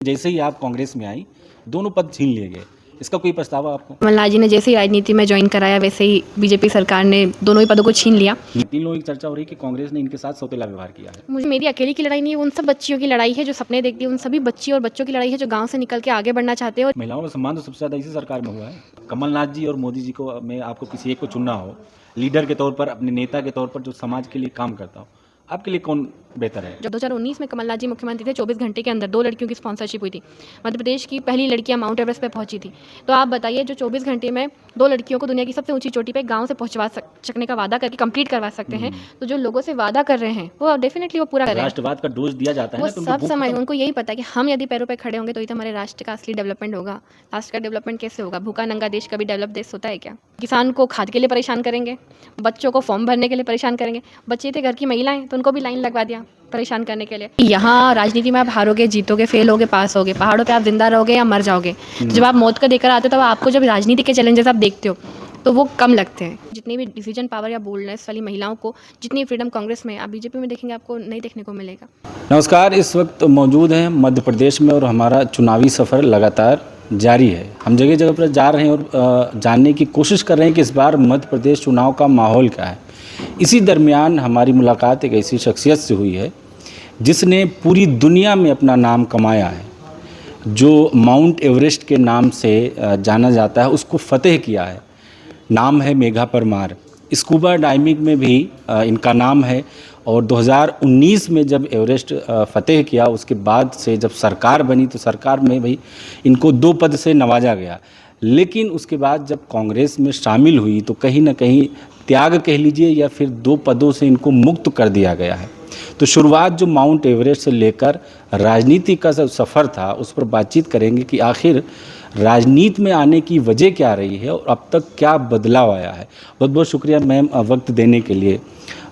जैसे ही आप कांग्रेस में आई, दोनों पद छीन लिए गए। इसका कोई पछतावा आपको? कमलनाथ जी ने जैसे ही राजनीति में ज्वाइन कराया वैसे ही बीजेपी सरकार ने दोनों ही पदों को छीन लिया। 3 लोगों की चर्चा हो रही है कि कांग्रेस ने इनके साथ सौतेला व्यवहार किया है। मुझे मेरी अकेली की लड़ाई नहीं है, उन सब बच्चियों की लड़ाई है जो सपने देखती है, उन सभी बच्चियों और बच्चों की लड़ाई है जो गांव से निकल के आगे बढ़ना चाहते हैं। महिलाओं का सम्मान तो सबसे ज़्यादा इसी सरकार में हुआ है। कमलनाथ जी और मोदी जी को में आपको किसी एक को चुनना हो, लीडर के तौर पर, अपने नेता के तौर पर जो समाज के लिए काम करता हो, आपके लिए कौन बेहतर है? जब 2019 में कमलनाथ जी मुख्यमंत्री थे, 24 घंटे के अंदर 2 लड़कियों की स्पॉन्सरशिप हुई थी। मध्य प्रदेश की पहली लड़कियां माउंट एवरेस्ट पे पहुंची थी। तो आप बताइए, जो 24 घंटे में 2 लड़कियों को दुनिया की सबसे ऊंची चोटी पे गांव से पहुंचवा सकने का वादा करके कंप्लीट करवा सकते हैं, तो जो लोगों से वादा कर रहे हैं वो डेफिनेटली वो पूरा कर रहे हैं। राष्ट्रवाद का डोज दिया जाता है वो ना, तो उनको सब भूख समझ, खत्म। उनको यही पता है कि हम यदि पैरों पे खड़े होंगे तो ही तो हमारे राष्ट्र का असली डेवलपमेंट होगा। राष्ट्र का डेवलपमेंट कैसे होगा? भूखा नंगा देश कभी डेवलप देश होता है क्या? किसान को खाद के लिए परेशान करेंगे, बच्चों को फॉर्म भरने के लिए परेशान करेंगे। बच्चे थे घर की महिलाएं, तो उनको भी लाइन लगवा दिया परेशान करने के लिए। यहाँ राजनीति में आप हारोगे, जीतोगे, फेल होगे, पास होगे, पहाड़ों पे आप जिंदा रहोगे या मर जाओगे। जब आप मौत को देकर आते हो तब आपको जब राजनीति के चैलेंजेस आप देखते हो तो वो कम लगते हैं। जितनी भी डिसीजन पावर या बोल्डनेस वाली महिलाओं को, जितनी फ्रीडम कांग्रेस में, आप बीजेपी में देखेंगे आपको नहीं देखने को मिलेगा। नमस्कार, इस वक्त मौजूद हैं मध्य प्रदेश में और हमारा चुनावी सफ़र लगातार जारी है। हम जगह जगह पर जा रहे हैं और जानने की कोशिश कर रहे हैं कि इस बार मध्य प्रदेश चुनाव का माहौल क्या है। इसी दरमियान हमारी मुलाकात एक ऐसी शख्सियत से हुई है जिसने पूरी दुनिया में अपना नाम कमाया है, जो माउंट एवरेस्ट के नाम से जाना जाता है, उसको फतेह किया है। नाम है मेघा परमार। स्कूबा डाइविंग में भी इनका नाम है और 2019 में जब एवरेस्ट फतेह किया, उसके बाद से जब सरकार बनी तो सरकार में भी इनको 2 पद से नवाजा गया। लेकिन उसके बाद जब कांग्रेस में शामिल हुई तो कहीं ना कहीं त्याग कह लीजिए या फिर 2 पदों से इनको मुक्त कर दिया गया है। तो शुरुआत जो माउंट एवरेस्ट से लेकर राजनीति का सफ़र था, उस पर बातचीत करेंगे कि आखिर राजनीति में आने की वजह क्या रही है और अब तक क्या बदलाव आया है। बहुत बहुत शुक्रिया मैम वक्त देने के लिए।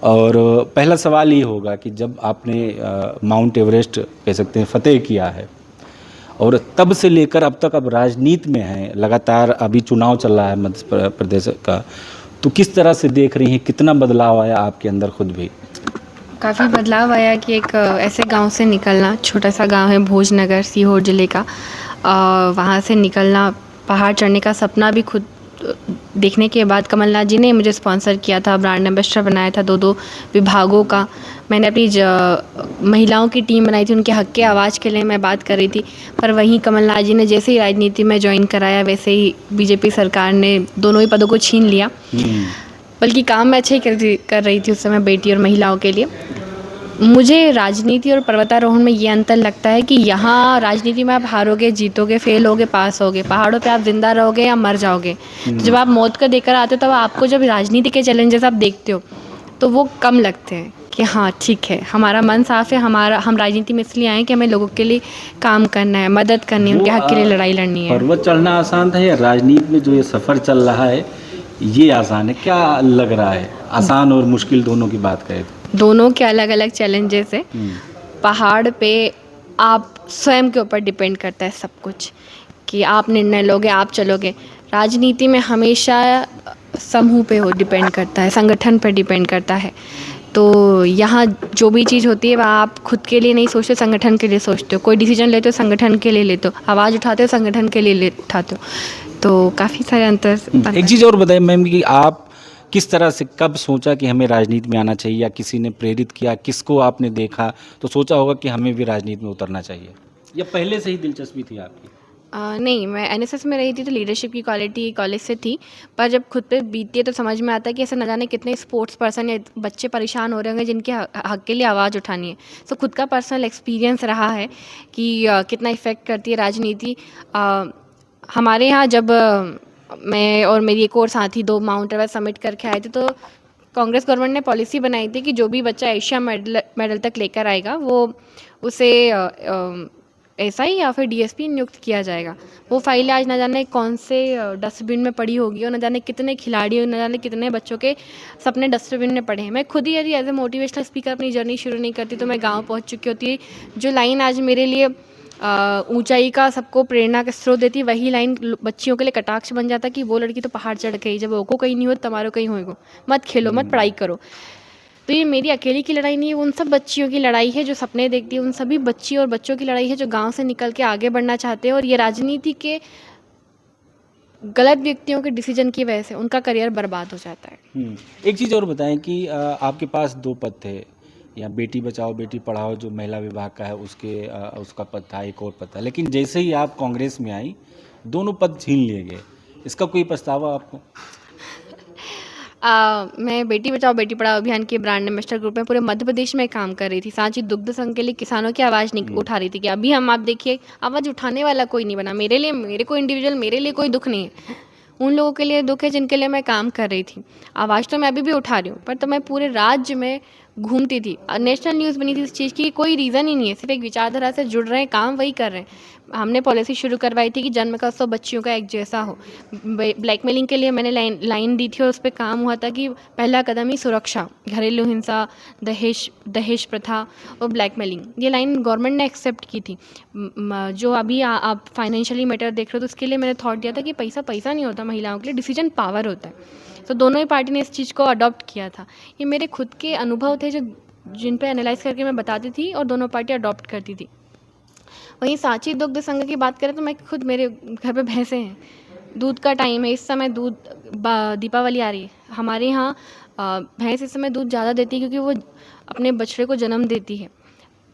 और पहला सवाल ये होगा कि जब आपने माउंट एवरेस्ट कह सकते हैं फतेह किया है और तब से लेकर अब तक अब राजनीति में हैं, लगातार अभी चुनाव चल रहा है मध्य प्रदेश का, तो किस तरह से देख रही हैं, कितना बदलाव आया आपके अंदर खुद भी? काफ़ी बदलाव आया कि एक ऐसे गांव से निकलना, छोटा सा गांव है भोजनगर, सीहोर ज़िले का, वहाँ से निकलना, पहाड़ चढ़ने का सपना भी खुद देखने के बाद कमलनाथ जी ने मुझे स्पॉन्सर किया था, ब्रांड एम्बेसडर बनाया था 2-2 विभागों का। मैंने अपनी महिलाओं की टीम बनाई थी, उनके हक़ के आवाज़ के लिए मैं बात कर रही थी। पर वहीं कमलनाथ जी ने जैसे ही राजनीति में ज्वाइन कराया वैसे ही बीजेपी सरकार ने दोनों ही पदों को छीन लिया। बल्कि काम मैं अच्छा ही कर रही थी उस समय बेटी और महिलाओं के लिए। मुझे राजनीति और पर्वतारोहण में ये अंतर लगता है कि यहाँ राजनीति में आप हारोगे, जीतोगे, फेल होगे, पास होगे, पहाड़ों पे आप जिंदा रहोगे या मर जाओगे। तो जब आप मौत को देकर आते हो तब आपको जब राजनीति के चैलेंजेस आप देखते हो तो वो कम लगते हैं कि हाँ ठीक है, हमारा मन साफ है, हम राजनीति में इसलिए आए कि हमें लोगों के लिए काम करना है, मदद करनी है, उनके हक के लिए लड़ाई लड़नी है। पर्वत चढ़ना आसान था या राजनीति में जो ये सफ़र चल रहा है ये आसान है? क्या लग रहा है, आसान और मुश्किल दोनों की बात करें तो? दोनों के अलग अलग चैलेंजेस है। पहाड़ पे आप स्वयं के ऊपर डिपेंड करता है सब कुछ, कि आप निर्णय लोगे, आप चलोगे। राजनीति में हमेशा समूह पे हो डिपेंड करता है, संगठन पर डिपेंड करता है। तो यहाँ जो भी चीज़ होती है वह आप खुद के लिए नहीं सोचते, संगठन के लिए सोचते हो। कोई डिसीजन लेते हो संगठन के लिए लेते हो, आवाज़ उठाते हो संगठन के लिए उठाते हो। तो काफ़ी सारे अंतर। एक चीज़ और बताइए मैम कि आप किस तरह से, कब सोचा कि हमें राजनीति में आना चाहिए, या किसी ने प्रेरित किया, किसको आपने देखा तो सोचा होगा कि हमें भी राजनीति में उतरना चाहिए, या पहले से ही दिलचस्पी थी आपकी? नहीं, मैं एनएसएस में रही थी तो लीडरशिप की क्वालिटी कॉलेज से थी। पर जब खुद पे बीतती है तो समझ में आता है कि ऐसा न जाने कितने स्पोर्ट्स पर्सन या बच्चे परेशान हो रहे होंगे जिनके हक के लिए आवाज़ उठानी है। तो खुद का पर्सनल एक्सपीरियंस रहा है कि कितना इफ़ेक्ट करती है राजनीति। हमारे यहाँ जब मैं और मेरी एक और साथी 2 माउंट एवरेस्ट समिट करके आए थे, तो कांग्रेस गवर्नमेंट ने पॉलिसी बनाई थी कि जो भी बच्चा एशिया मेडल तक लेकर आएगा वो उसे एसआई या फिर डीएसपी नियुक्त किया जाएगा। वो फाइलें आज न जाने कौन से डस्टबिन में पड़ी होगी और न जाने कितने खिलाड़ी, न जाने कितने बच्चों के सपने डस्टबिन में पड़े हैं। मैं खुद ही यदि एज ए मोटिवेशनल स्पीकर अपनी जर्नी शुरू नहीं करती तो मैं गाँव पहुँच चुकी होती। जो लाइन आज मेरे लिए ऊंचाई का सबको प्रेरणा का स्रोत देती, वही लाइन बच्चियों के लिए कटाक्ष बन जाता कि वो लड़की तो पहाड़ चढ़ गई, जब वो को कहीं नहीं हो तुम्हारो कहीं होएगो, मत खेलो, मत पढ़ाई करो। तो ये मेरी अकेली की लड़ाई नहीं है, उन सब बच्चियों की लड़ाई है जो सपने देखती है, उन सभी बच्ची और बच्चों की लड़ाई है जो गांव से निकल के आगे बढ़ना चाहते हैं और ये राजनीति के गलत व्यक्तियों के डिसीजन की वजह से उनका करियर बर्बाद हो जाता है। एक चीज़ और बताएं कि आपके पास दो पद थे, या बेटी बचाओ बेटी पढ़ाओ जो महिला विभाग का है उसका पद था, एक और पद था, लेकिन जैसे ही आप कांग्रेस में आई दोनों पद छीन लिए गए। इसका कोई पछतावा आपको? मैं बेटी बचाओ बेटी पढ़ाओ अभियान के ब्रांड एम्बेसडर ग्रुप में पूरे मध्य प्रदेश में काम कर रही थी। सांची दुग्ध संघ के लिए किसानों की आवाज़ उठा रही थी कि अभी हम, आप देखिए, आवाज़ उठाने वाला कोई नहीं बना। मेरे लिए, मेरे को इंडिविजुअल, मेरे लिए कोई दुख नहीं है, उन लोगों के लिए दुख है जिनके लिए मैं काम कर रही थी। आवाज़ तो मैं अभी भी उठा रही हूँ, पर तो मैं पूरे राज्य में घूमती थी। नेशनल न्यूज़ बनी थी इस चीज़ की, कोई रीज़न ही नहीं है, सिर्फ एक विचारधारा से जुड़ रहे हैं, काम वही कर रहे हैं। हमने पॉलिसी शुरू करवाई थी कि जन्म का उत्सव बच्चियों का एक जैसा हो। ब्लैकमेलिंग के लिए मैंने लाइन दी थी और उस पर काम हुआ था कि पहला कदम ही सुरक्षा, घरेलू हिंसा, दहेज प्रथा और ब्लैकमेलिंग, ये लाइन गवर्नमेंट ने एक्सेप्ट की थी। जो अभी आप फाइनेंशियली मैटर देख रहे हो तो उसके लिए मैंने थॉट दिया था कि पैसा पैसा नहीं होता महिलाओं के लिए, डिसीजन पावर होता है। तो दोनों ही पार्टी ने इस चीज़ को अडॉप्ट किया था। ये मेरे खुद के अनुभव थे जो जिन पे एनालाइज करके मैं बताती थी और दोनों पार्टी अडॉप्ट करती थी। वहीं सांची दुग्ध संघ की बात करें तो मैं खुद, मेरे घर पे भैंसें हैं, दूध का टाइम है, इस समय दूध, दीपावली आ रही है, हमारे यहाँ भैंस इस समय दूध ज़्यादा देती है क्योंकि वो अपने बछड़े को जन्म देती है।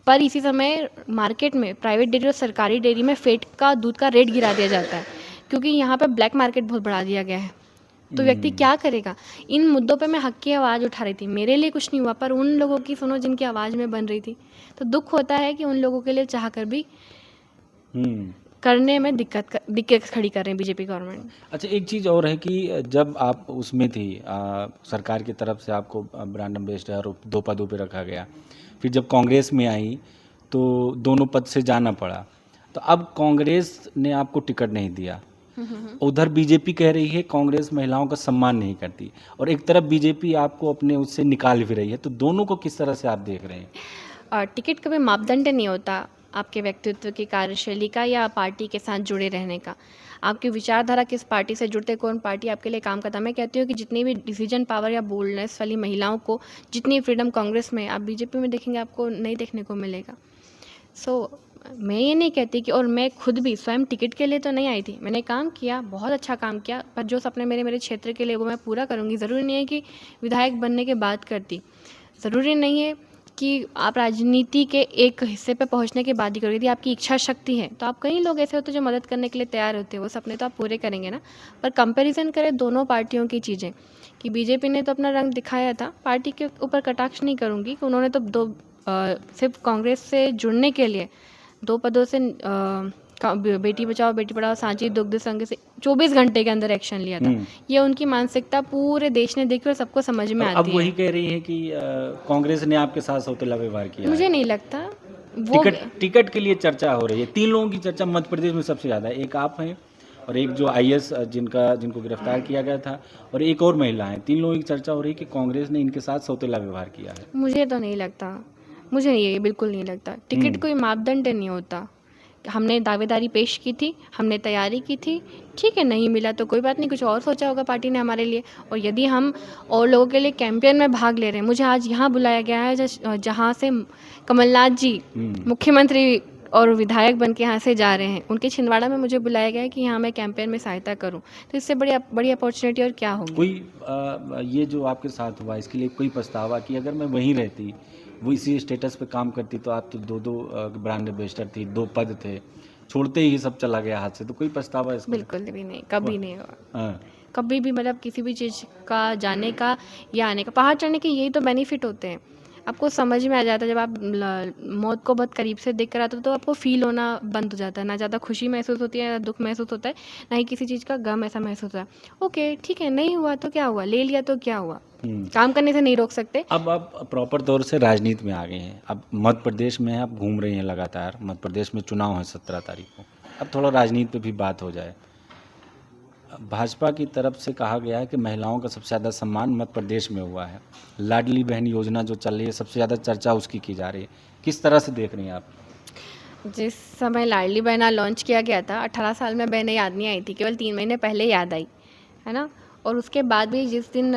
पर इसी समय मार्केट में, प्राइवेट डेयरी और सरकारी डेयरी में फेट का, दूध का रेट गिरा दिया जाता है क्योंकि यहाँ पर ब्लैक मार्केट बहुत बढ़ा दिया गया है। तो व्यक्ति क्या करेगा? इन मुद्दों पे मैं हक की आवाज़ उठा रही थी। मेरे लिए कुछ नहीं हुआ, पर उन लोगों की सुनो जिनकी आवाज़ में बन रही थी। तो दुख होता है कि उन लोगों के लिए चाह कर भी करने में दिक्कत खड़ी कर रहे हैं बीजेपी गवर्नमेंट। अच्छा, एक चीज़ और है कि जब आप उसमें थी, सरकार की तरफ से आपको ब्रांड एम्बेसडर और दो पदों पे रखा गया, फिर जब कांग्रेस में आई तो दोनों पद से जाना पड़ा, तो अब कांग्रेस ने आपको टिकट नहीं दिया, उधर बीजेपी कह रही है कांग्रेस महिलाओं का सम्मान नहीं करती, और एक तरफ बीजेपी आपको अपने उससे निकाल भी रही है, तो दोनों को किस तरह से आप देख रहे हैं? टिकट कभी मापदंड नहीं होता आपके व्यक्तित्व की, कार्यशैली का या पार्टी के साथ जुड़े रहने का। आपकी विचारधारा किस पार्टी से जुड़ते, कौन पार्टी आपके लिए काम करता है। मैं कहती हूँ कि जितनी भी डिसीजन पावर या बोल्डनेस वाली महिलाओं को, जितनी फ्रीडम कांग्रेस में, आप बीजेपी में देखेंगे आपको नहीं देखने को मिलेगा। मैं ये नहीं कहती कि, और मैं खुद भी स्वयं टिकट के लिए तो नहीं आई थी, मैंने काम किया, बहुत अच्छा काम किया, पर जो सपने मेरे क्षेत्र के लिए वो मैं पूरा करूँगी। ज़रूरी नहीं है कि विधायक बनने के बाद करती, ज़रूरी नहीं है कि आप राजनीति के एक हिस्से पे पहुंचने के बाद ही करोगे। यदि आपकी इच्छा शक्ति है तो आप, कई लोग ऐसे होते हैं जो मदद करने के लिए तैयार होते हैं, वो सपने तो आप पूरे करेंगे ना। पर कंपैरिजन करें दोनों पार्टियों की चीज़ें, कि बीजेपी ने तो अपना रंग दिखाया था, पार्टी के ऊपर कटाक्ष नहीं करूँगी कि उन्होंने तो सिर्फ कांग्रेस से जुड़ने के लिए दो पदों से बेटी बचाओ बेटी पढ़ाओ सांची दुग्ध संघ से 24 घंटे के अंदर एक्शन लिया था। ये उनकी मानसिकता पूरे देश ने देखी और सबको समझ में आती है। अब वही कह रही है कि कांग्रेस ने आपके साथ सौतेला व्यवहार किया। मुझे नहीं लगता वो टिकट के लिए चर्चा हो रही है, तीन लोगों की चर्चा मध्य प्रदेश में सबसे ज़्यादा है, एक आप हैं और एक जो IAS जिनको गिरफ्तार किया गया था, और एक और महिला है। तीन लोगों की चर्चा हो रही है कि कांग्रेस ने इनके साथ सौतेला व्यवहार किया है। मुझे तो नहीं लगता, मुझे ये बिल्कुल नहीं लगता। टिकट कोई मापदंड नहीं होता। हमने दावेदारी पेश की थी, हमने तैयारी की थी, ठीक है, नहीं मिला तो कोई बात नहीं, कुछ और सोचा होगा पार्टी ने हमारे लिए। और यदि हम और लोगों के लिए कैंपेन में भाग ले रहे हैं, मुझे आज यहाँ बुलाया गया है जहाँ से कमलनाथ जी मुख्यमंत्री और विधायक बन के यहाँ से जा रहे हैं, उनके छिंदवाड़ा में मुझे बुलाया गया है कि यहाँ मैं कैंपेन में सहायता करूँ, तो इससे बड़ी अपॉर्चुनिटी और क्या होगी। कोई ये जो आपके साथ हुआ इसके लिए कोई पछतावा कि अगर मैं वहीं रहती, वो इसी स्टेटस पे काम करती, तो आप तो दो ब्रांड एम्बेसडर थी, दो पद थे, छोड़ते ही सब चला गया हाथ से, तो कोई पछतावा इसको? बिल्कुल भी नहीं, कभी नहीं हुआ। कभी भी, मतलब किसी भी चीज़ का जाने का या आने का, पहाड़ चढ़ने के यही तो बेनिफिट होते हैं। आपको समझ में आ जाता है जब आप मौत को बहुत करीब से देख कर आते हो, तो आपको फील होना बंद हो जाता है। ना ज़्यादा खुशी महसूस होती है, ना दुख महसूस होता है, ना ही किसी चीज़ का गम ऐसा महसूस होता है। ओके, ठीक है, नहीं हुआ तो क्या हुआ, ले लिया तो क्या हुआ, काम करने से नहीं रोक सकते। अब आप प्रॉपर तौर से राजनीति में आ गए हैं, अब मध्य प्रदेश में आप घूम रही हैं लगातार, मध्य प्रदेश में चुनाव है 17 तारीख को, अब थोड़ा राजनीति पे भी बात हो जाए। भाजपा की तरफ से कहा गया है कि महिलाओं का सबसे ज़्यादा सम्मान मध्य प्रदेश में हुआ है, लाडली बहन योजना जो चल रही है सबसे ज़्यादा चर्चा उसकी की जा रही है, किस तरह से देख रही हैं आप? जिस समय लाडली बहना लॉन्च किया गया था, 18 साल में बहनें याद नहीं आई थी, केवल 3 महीने पहले याद आई, है ना। और उसके बाद भी जिस दिन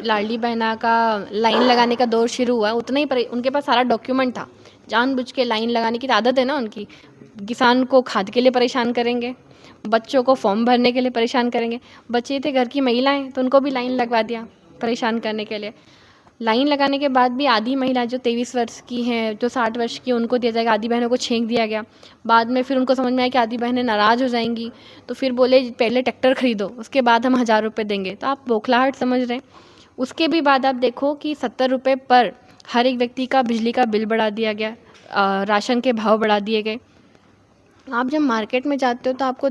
लाडली बहना का लाइन लगाने का दौर शुरू हुआ उतना ही उनके पास सारा डॉक्यूमेंट था। जानबूझ के लाइन लगाने की आदत है ना उनकी। किसान को खाद के लिए परेशान करेंगे, बच्चों को फॉर्म भरने के लिए परेशान करेंगे। बच्चे थे घर की महिलाएं तो उनको भी लाइन लगवा दिया परेशान करने के लिए। लाइन लगाने के बाद भी आधी महिला जो 23 वर्ष की हैं, जो 60 वर्ष की, उनको दिया जाएगा, आधी बहनों को छेंक दिया गया। बाद में फिर उनको समझ में आया कि आधी बहनें नाराज़ हो जाएंगी, तो फिर बोले पहले ट्रैक्टर खरीदो, उसके बाद हम 1000 रुपये देंगे। तो आप बौखलाहट समझ रहे हैं। उसके भी बाद आप देखो कि 70 रुपये पर हर एक व्यक्ति का बिजली का बिल बढ़ा दिया गया, राशन के भाव बढ़ा दिए गए। आप जब मार्केट में जाते हो तो आपको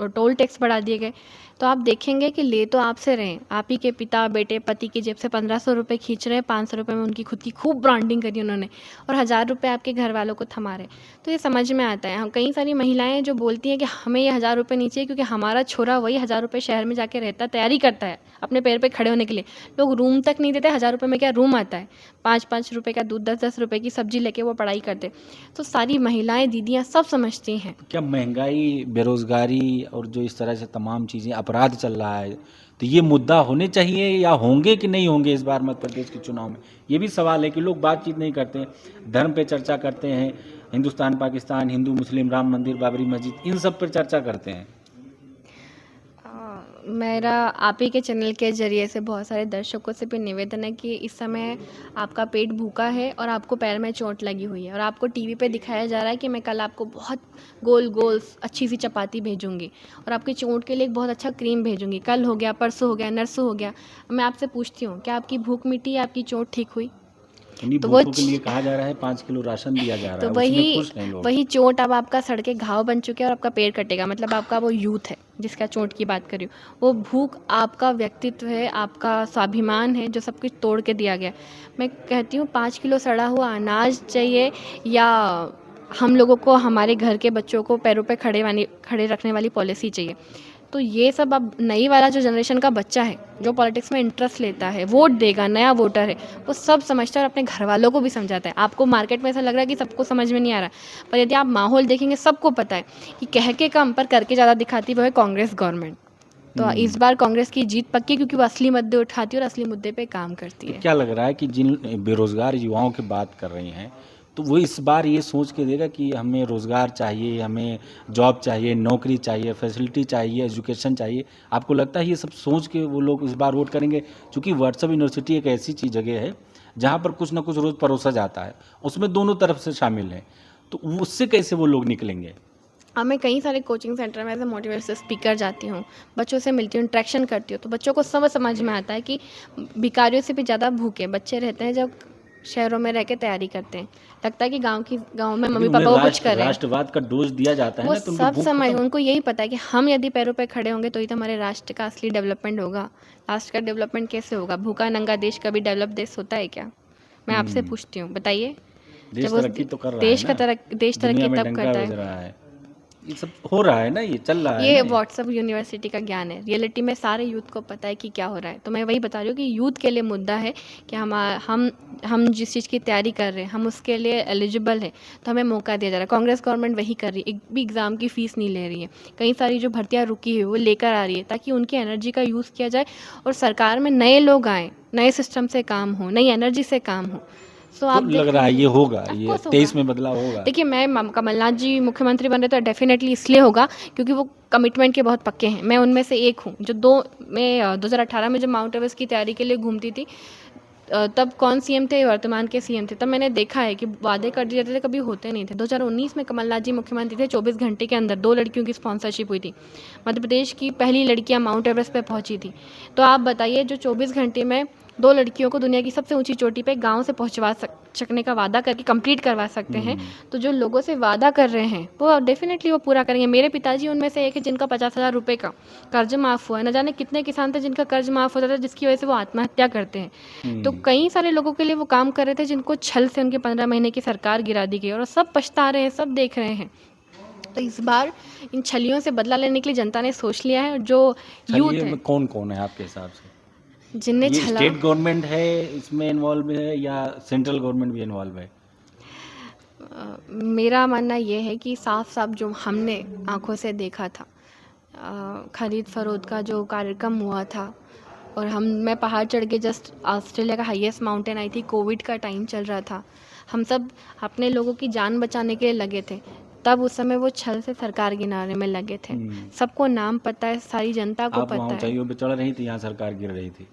टोल टैक्स बढ़ा दिए गए। तो आप देखेंगे कि ले तो आपसे रहे हैं, आप ही के पिता बेटे पति की जेब से 1500 रुपये खींच रहे हैं, 500 रुपये में उनकी खुद की खूब ब्रांडिंग करी उन्होंने, और 1000 रुपये आपके घर वालों को थमा रहे। तो ये समझ में आता है। हम कई सारी महिलाएं जो बोलती हैं कि हमें ये 1000 रुपये नहीं चाहिए, क्योंकि हमारा छोरा वही 1000 रुपये शहर में जाके रहता, तैयारी करता है अपने पैर पे खड़े होने के लिए। लोग रूम तक नहीं देते, 1000 रुपये में क्या रूम आता है। 5-5 रुपये का दूध, 10-10 रुपये की सब्जी लेके वो पढ़ाई करते। तो सारी महिलाएं दीदियाँ सब समझती हैं। क्या महंगाई, बेरोजगारी और जो इस तरह से तमाम चीज़ें, अपराध चल रहा है, तो ये मुद्दा होने चाहिए या होंगे कि नहीं होंगे इस बार मध्य प्रदेश के चुनाव में? ये भी सवाल है कि लोग बातचीत नहीं करते हैं, धर्म पे चर्चा करते हैं, हिंदुस्तान पाकिस्तान, हिंदू मुस्लिम, राम मंदिर, बाबरी मस्जिद, इन सब पर चर्चा करते हैं। मेरा आप ही के चैनल के ज़रिए से बहुत सारे दर्शकों से भी निवेदन है कि इस समय आपका पेट भूखा है और आपको पैर में चोट लगी हुई है, और आपको टीवी पे दिखाया जा रहा है कि मैं कल आपको बहुत गोल गोल अच्छी सी चपाती भेजूंगी और आपकी चोट के लिए एक बहुत अच्छा क्रीम भेजूंगी। कल हो गया, परसों हो गया, नरसों हो गया। मैं आपसे पूछती हूँ, क्या आपकी भूख मिटी या आपकी चोट ठीक हुई? उन्हीं तो भूखों के लिए कहा जा रहा है 5 किलो राशन दिया जा रहा तो है, उसमें खुश नहीं लोग। वही चोट अब आपका सड़के घाव बन चुके हैं और आपका पेड़ कटेगा। मतलब आपका वो यूथ है जिसका चोट की बात कर रही हूँ, वो भूख आपका व्यक्तित्व है, आपका स्वाभिमान है, जो सब कुछ तोड़ के दिया गया। मैं कहती हूँ 5 किलो सड़ा हुआ अनाज चाहिए, या हम लोगों को हमारे घर के बच्चों को पैरों पे खड़े रखने वाली पॉलिसी चाहिए। तो ये सब अब नई वाला जो जनरेशन का बच्चा है, जो पॉलिटिक्स में इंटरेस्ट लेता है, वोट देगा, नया वोटर है, वो सब समझता है और अपने घर वालों को भी समझाता है। आपको मार्केट में ऐसा लग रहा है कि सबको समझ में नहीं आ रहा, पर यदि आप माहौल देखेंगे सबको पता है कि कह के कम पर करके ज़्यादा दिखाती वो है कांग्रेस गवर्नमेंट। तो इस बार कांग्रेस की जीत पक्की, क्योंकि वो असली मुद्दे उठाती है और असली मुद्दे पे काम करती है। क्या लग रहा है कि जिन बेरोजगार युवाओं की बात कर रही हैं, तो वो इस बार ये सोच के देगा कि हमें रोज़गार चाहिए, हमें जॉब चाहिए, नौकरी चाहिए, फैसिलिटी चाहिए, एजुकेशन चाहिए? आपको लगता है ये सब सोच के वो लोग इस बार वोट करेंगे? क्योंकि व्हाट्सएप यूनिवर्सिटी एक ऐसी चीज़ जगह है जहाँ पर कुछ ना कुछ रोज़ परोसा जाता है, उसमें दोनों तरफ से शामिल हैं, तो उससे कैसे वो लोग निकलेंगे? अब मैं कई सारे कोचिंग सेंटर में एज ए मोटिवेशनल स्पीकर जाती हूँ, बच्चों से मिलती हूँ, इंट्रैक्शन करती हूँ, तो बच्चों को सब समझ में आता है कि भिखारियों से भी ज़्यादा भूखे बच्चे रहते हैं जब शहरों में रह के तैयारी करते हैं। लगता है कि गांव में मम्मी पापा वो कुछ कर रहे हैं, राष्ट्रवाद का डोज दिया जाता है वो ना, तो उनकी सब भूख समझ, खत्म। उनको यही पता है कि हम यदि पैरों पे खड़े होंगे तो ही तो हमारे राष्ट्र का असली डेवलपमेंट होगा। राष्ट्र का डेवलपमेंट कैसे होगा? भूखा नंगा देश कभी डेवलप देश होता है क्या? मैं आपसे पूछती हूँ, बताइए। देश जब उस तरक्की तो कर रहा देश है का ना, देश दुनिया तरक्की में तब डंका करता बज है। रहा है, ये सब हो रहा है ना, ये चल रहा है ये ना। व्हाट्सएप यूनिवर्सिटी का ज्ञान है। रियलिटी में सारे यूथ को पता है कि क्या हो रहा है। तो मैं वही बता रही हूँ कि यूथ के लिए मुद्दा है कि हम जिस चीज़ की तैयारी कर रहे हैं, हम उसके लिए एलिजिबल है, तो हमें मौका दिया जा रहा है। कांग्रेस गवर्नमेंट वही कर रही है, एक भी एग्ज़ाम की फ़ीस नहीं ले रही है। कई सारी जो भर्तियाँ रुकी है वो लेकर आ रही है, ताकि उनकी एनर्जी का यूज़ किया जाए और सरकार में नए लोग आएँ, नए सिस्टम से काम हो, नई एनर्जी से काम हो। सो तो आप लग रहा है ये होगा, Of ये course 23 होगा। में बदलाव होगा। देखिए, कमलनाथ जी मुख्यमंत्री बन रहे तो डेफिनेटली इसलिए होगा क्योंकि वो कमिटमेंट के बहुत पक्के हैं। मैं उनमें से एक हूँ जो 2018 में जब माउंट एवरेस्ट की तैयारी के लिए घूमती थी, तब कौन सीएम थे? वर्तमान के सीएम थे। तब मैंने देखा है कि वादे कर दिए जाते थे, कभी होते नहीं थे। 2019 में कमलनाथ जी मुख्यमंत्री थे, 24 घंटे के अंदर 2 लड़कियों की स्पॉन्सरशिप हुई थी। मध्य प्रदेश की पहली लड़कियां माउंट एवरेस्ट पे पहुंची थी। तो आप बताइए, जो 24 घंटे में 2 लड़कियों को दुनिया की सबसे ऊंची चोटी पे गांव से पहुंचवा सकने का वादा करके कंप्लीट करवा सकते हैं, तो जो लोगों से वादा कर रहे हैं वो डेफिनेटली वो पूरा करेंगे। मेरे पिताजी उनमें से एक है जिनका 50,000 रुपये का कर्ज माफ़ हुआ है। न जाने कितने किसान थे जिनका कर्ज माफ़ होता था, जिसकी वजह से वो आत्महत्या करते हैं। तो कई सारे लोगों के लिए वो काम कर रहे थे जिनको छल से उनके 15 महीने की सरकार गिरा दी गई, और सब पछता रहे हैं, सब देख रहे हैं। तो इस बार इन छलियों से बदला लेने के लिए जनता ने सोच लिया है। और जो यूथ छलिए है, में कौन कौन है आपके हिसाब से? जिनने ये छला, स्टेट गवर्नमेंट है इसमें इन्वॉल्व है या सेंट्रल गवर्नमेंट भी इन्वॉल्व है? मेरा मानना ये है कि साफ साफ जो हमने आंखों से देखा था, खरीद फरोख्त का जो कार्यक्रम हुआ था, और मैं पहाड़ चढ़ के जस्ट ऑस्ट्रेलिया का हाईएस्ट माउंटेन आई थी। कोविड का टाइम चल रहा था, हम सब अपने लोगों की जान बचाने के लिए लगे थे। तब उस समय वो छल से सरकार गिराने में लगे थे। सबको नाम पता है, सारी जनता को आप वहाँ पता है। ऊंचाइयों पे चढ़ रही थी, यहाँ सरकार गिर रही थी,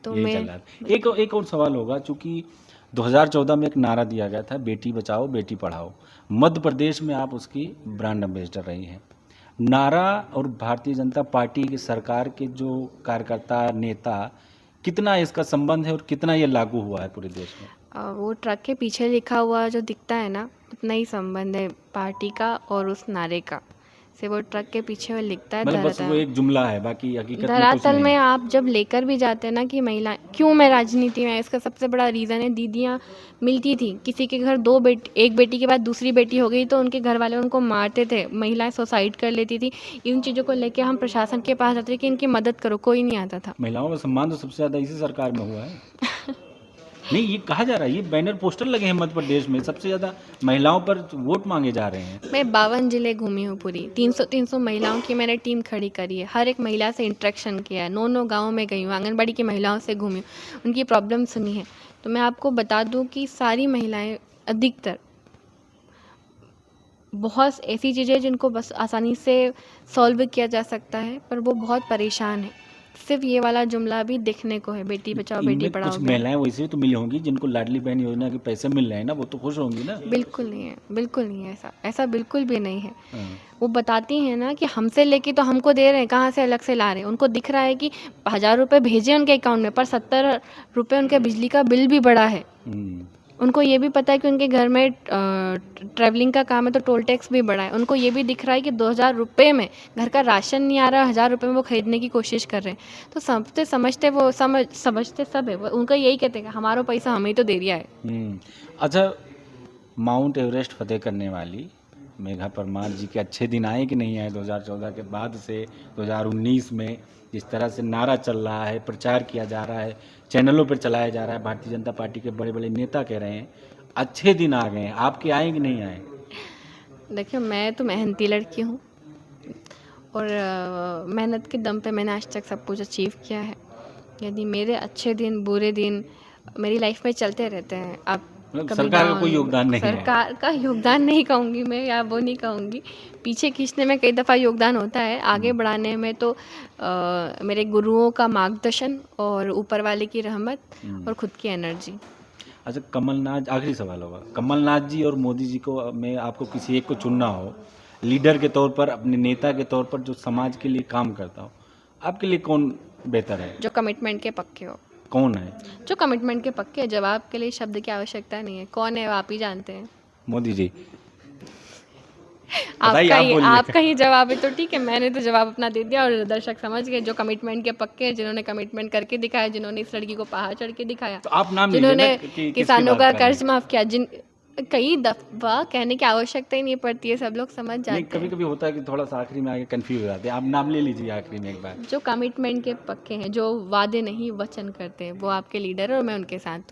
तो यही मैं चल रहा था। एक और सवाल होगा, चूंकि 2014 में एक नारा दिया गया था, बेटी बचाओ बेटी पढ़ाओ। मध्य प्रदेश में आप उसकी ब्रांड एम्बेसडर रही हैं। नारा और भारतीय जनता पार्टी की सरकार के जो कार्यकर्ता नेता, कितना इसका संबंध है और कितना ये लागू हुआ है पूरे देश में? वो ट्रक के पीछे लिखा हुआ जो दिखता है ना, उतना ही संबंध है पार्टी का और उस नारे का। से वो ट्रक के पीछे वो लिखता है मतलब बस वो एक जुमला है, बाकी हकीकत में कुछ धरातल नहीं में है। आप जब लेकर भी जाते हैं ना कि महिला क्यों मैं राजनीति में, इसका सबसे बड़ा रीज़न है दीदियाँ मिलती थी, किसी के घर एक बेटी के बाद दूसरी बेटी हो गई तो उनके घर वाले उनको मारते थे, महिलाएं सुसाइड कर लेती थी। इन चीज़ों को लेके हम प्रशासन के पास जाते थे कि इनकी मदद करो, कोई नहीं आता था। महिलाओं का सम्मान तो सबसे ज़्यादा इसी सरकार में हुआ है। नहीं, ये कहा जा रहा है, ये बैनर पोस्टर लगे हैं मध्य प्रदेश में, सबसे ज़्यादा महिलाओं पर वोट मांगे जा रहे हैं। मैं 52 जिले घूमी हूँ पूरी, 300 महिलाओं की मैंने टीम खड़ी करी है, हर एक महिला से इंटरेक्शन किया है, 9 गाँव में गई हूँ, आंगनबाड़ी की महिलाओं से घूमी हूँ, उनकी प्रॉब्लम सुनी है। तो मैं आपको बता दूँ कि सारी महिलाएं, अधिकतर बहुत ऐसी चीज़ें हैं जिनको बस आसानी से सॉल्व किया जा सकता है, पर वो बहुत परेशान है। सिर्फ ये वाला जुमला भी देखने को है, बेटी बचाओ बेटी इनमें पढ़ाओ कुछ अभियान। महिलाएं वैसे भी तो मिली होंगी जिनको लाडली बहन योजना के पैसे मिल रहे हैं ना, वो तो खुश होंगी ना। बिल्कुल नहीं है, बिल्कुल नहीं है, ऐसा बिल्कुल भी नहीं है। हाँ। वो बताती हैं ना कि हमसे लेके तो हमको दे रहे हैं, कहाँ से अलग से ला रहे हैं। उनको दिख रहा है कि 1000 रुपये भेजे उनके अकाउंट में, पर 70 रुपये उनके बिजली का बिल भी बढ़ा है। उनको ये भी पता है कि उनके घर में ट्रैवलिंग का काम है तो टोल टैक्स भी बढ़ा है। उनको ये भी दिख रहा है कि 2000 रुपये में घर का राशन नहीं आ रहा, 1000 रुपये में वो खरीदने की कोशिश कर रहे हैं। तो समझते सब है, वो उनका यही कहते हैं कि हमारा पैसा हमें ही तो दे दिया है। अच्छा, माउंट एवरेस्ट फतेह करने वाली मेघा परमार जी के अच्छे दिन आए कि नहीं आए 2014 के बाद से? 2019 में जिस तरह से नारा चल रहा है, प्रचार किया जा रहा है, चैनलों पर चलाया जा रहा है, भारतीय जनता पार्टी के बड़े बड़े नेता कह रहे हैं अच्छे दिन आ गए हैं, आपके आए कि नहीं आए? देखिए, मैं तो मेहनती लड़की हूँ और मेहनत के दम पे मैंने आज तक सब कुछ अचीव किया है। यदि मेरे अच्छे दिन बुरे दिन मेरी लाइफ में चलते रहते हैं। आप कभी सरकार का कोई योगदान नहीं है? सरकार का योगदान नहीं कहूँगी मैं, या वो नहीं कहूँगी, पीछे खींचने में कई दफ़ा योगदान होता है, आगे बढ़ाने में तो मेरे गुरुओं का मार्गदर्शन और ऊपर वाले की रहमत और खुद की एनर्जी। अच्छा, कमलनाथ, आखिरी सवाल होगा, कमलनाथ जी और मोदी जी को में आपको किसी एक को चुनना हो, लीडर के तौर पर, अपने नेता के तौर पर जो समाज के लिए काम करता हो, आपके लिए कौन बेहतर है? जो कमिटमेंट के पक्के हो। कौन है? जो कमिटमेंट के पक्के, जवाब के लिए शब्द की आवश्यकता नहीं है। कौन है वो आप ही जानते हैं। मोदी जी। आपका ही जवाब है तो ठीक है, मैंने तो जवाब अपना दे दिया और दर्शक समझ गए। जो कमिटमेंट के पक्के हैं, जिन्होंने कमिटमेंट करके दिखाया, जिन्होंने इस लड़की को पहाड़ चढ़ के दिखाया, तो आप नाम लीजिए ना जिन्होंने कि किसानों का कर्ज माफ किया, कई दफा कहने की आवश्यकता ही नहीं पड़ती है, सब लोग समझ जाते हैं। कभी कभी होता है कि थोड़ा सा आखिरी में आगे कंफ्यूज हो जाते हैं, आप नाम ले लीजिए आखिरी में एक बार। जो कमिटमेंट के पक्के हैं, जो वादे नहीं वचन करते हैं, वो आपके लीडर है और मैं उनके साथ हूँ।